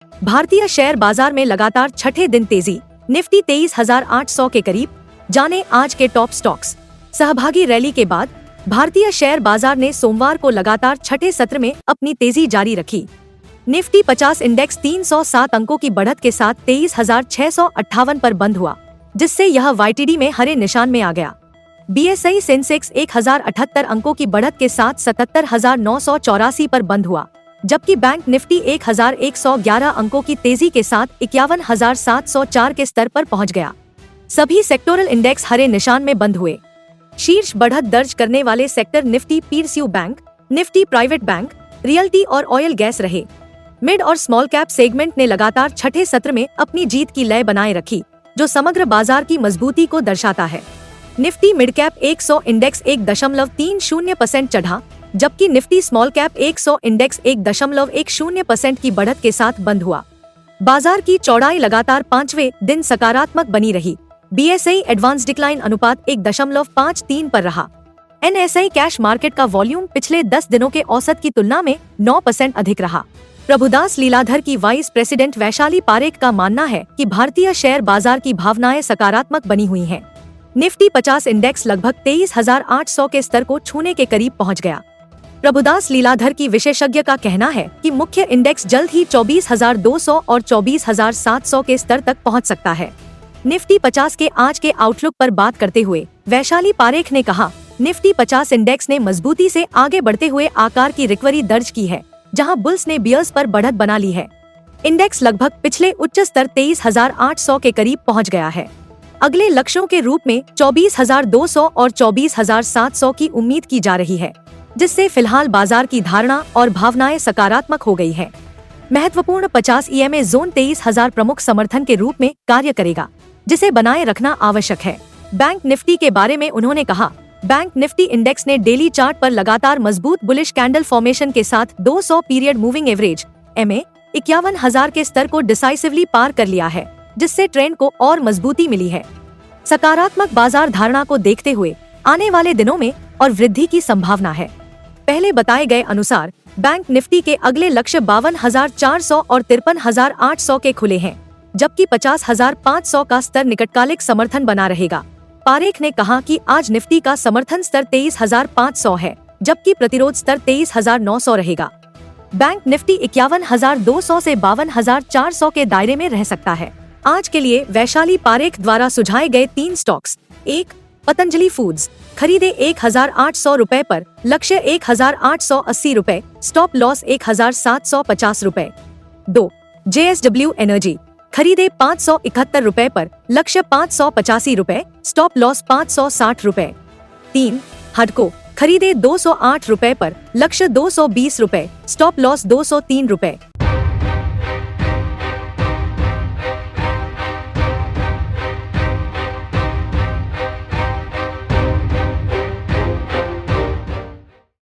भारतीय शेयर बाजार में लगातार छठे दिन तेजी, निफ्टी 23,800 के करीब। जाने आज के टॉप स्टॉक्स। सहभागी रैली के बाद भारतीय शेयर बाजार ने सोमवार को लगातार छठे सत्र में अपनी तेजी जारी रखी। निफ्टी 50 इंडेक्स 307 अंकों की बढ़त के साथ 23,658 पर बंद हुआ, जिससे यह YTD में हरे निशान में आ गया। BSE सेंसेक्स 1,078 अंकों की बढ़त के साथ 77,984 पर बंद हुआ, जबकि बैंक निफ्टी 1,111 अंकों की तेजी के साथ 51,704 के स्तर पर पहुंच गया। सभी सेक्टोरल इंडेक्स हरे निशान में बंद हुए। शीर्ष बढ़त दर्ज करने वाले sector Nifty PSU bank, Nifty private bank, realty और ऑयल गैस रहे। मिड और स्मॉल कैप सेगमेंट ने लगातार छठे सत्र में अपनी जीत की लय बनाए रखी, जो समग्र बाजार की मजबूती को दर्शाता है। निफ्टी मिड कैप 100 इंडेक्स 1.30% चढ़ा, जबकि निफ्टी स्मॉल कैप 100 इंडेक्स 1.10% की बढ़त के साथ बंद हुआ। बाजार की चौड़ाई लगातार 5वें दिन सकारात्मक बनी रही। BSE एडवांस डिक्लाइन अनुपात 1.53 पर रहा। NSE कैश मार्केट का वॉल्यूम पिछले 10 दिनों के औसत की तुलना में 9% अधिक रहा। प्रभुदास लीलाधर की वाइस प्रेसिडेंट वैशाली पारेख का मानना है कि भारतीय शेयर बाजार की भावनाएं सकारात्मक बनी हुई हैं। निफ्टी 50 इंडेक्स लगभग 23,800 के स्तर को छूने के करीब पहुंच गया। प्रभुदास लीलाधर की विशेषज्ञ का कहना है कि मुख्य इंडेक्स जल्द ही 24,200 और 24,700 के स्तर तक पहुंच सकता है। निफ्टी 50 के आज के आउटलुक पर बात करते हुए वैशाली पारेख ने कहा, निफ्टी 50 इंडेक्स ने मजबूती से आगे बढ़ते हुए आकार की रिकवरी दर्ज की है, जहां बुल्स ने बियर्स पर बढ़त बना ली है। इंडेक्स लगभग पिछले उच्च स्तर 23,800 के करीब पहुंच गया है। अगले लक्ष्यों के रूप में 24,200 और 24,700 की उम्मीद की जा रही है, जिससे फिलहाल बाजार की धारणा और भावनाएं सकारात्मक हो गई है। महत्वपूर्ण 50 EMA जोन 23,000 प्रमुख समर्थन के रूप में कार्य करेगा, जिसे बनाए रखना आवश्यक है। बैंक निफ्टी के बारे में उन्होंने कहा, बैंक निफ्टी इंडेक्स ने डेली चार्ट पर लगातार मजबूत बुलिश कैंडल फॉर्मेशन के साथ 200 पीरियड मूविंग एवरेज MA 51,000 के स्तर को डिसाइसिवली पार कर लिया है, जिससे ट्रेंड को और मजबूती मिली है। सकारात्मक बाजार धारणा को देखते हुए आने वाले दिनों में और वृद्धि की संभावना है। पहले बताए गए अनुसार बैंक निफ्टी के अगले लक्ष्य 52,400 और 53,800 के खुले हैं, जबकि 50,500 का स्तर निकटकालिक समर्थन बना रहेगा। पारेख ने कहा कि आज निफ्टी का समर्थन स्तर 23,500 है, जबकि प्रतिरोध स्तर 23,900 रहेगा। बैंक निफ्टी 51,200 से 52,400 के दायरे में रह सकता है। आज के लिए वैशाली पारेख द्वारा सुझाए गए 3 स्टॉक्स। 1. पतंजलि फूड्स, खरीदे 1,800 रुपए पर, लक्ष्य 1,880 रुपए, स्टॉप लॉस 1,750 रुपए। 2. JSW एनर्जी, खरीदे 571 रुपए पर, लक्ष्य 585 रुपए, स्टॉप लॉस 560 रुपए। 3. हडको, खरीदे 208 रुपए पर, लक्ष्य 220 रुपए, स्टॉप लॉस 203 रुपए।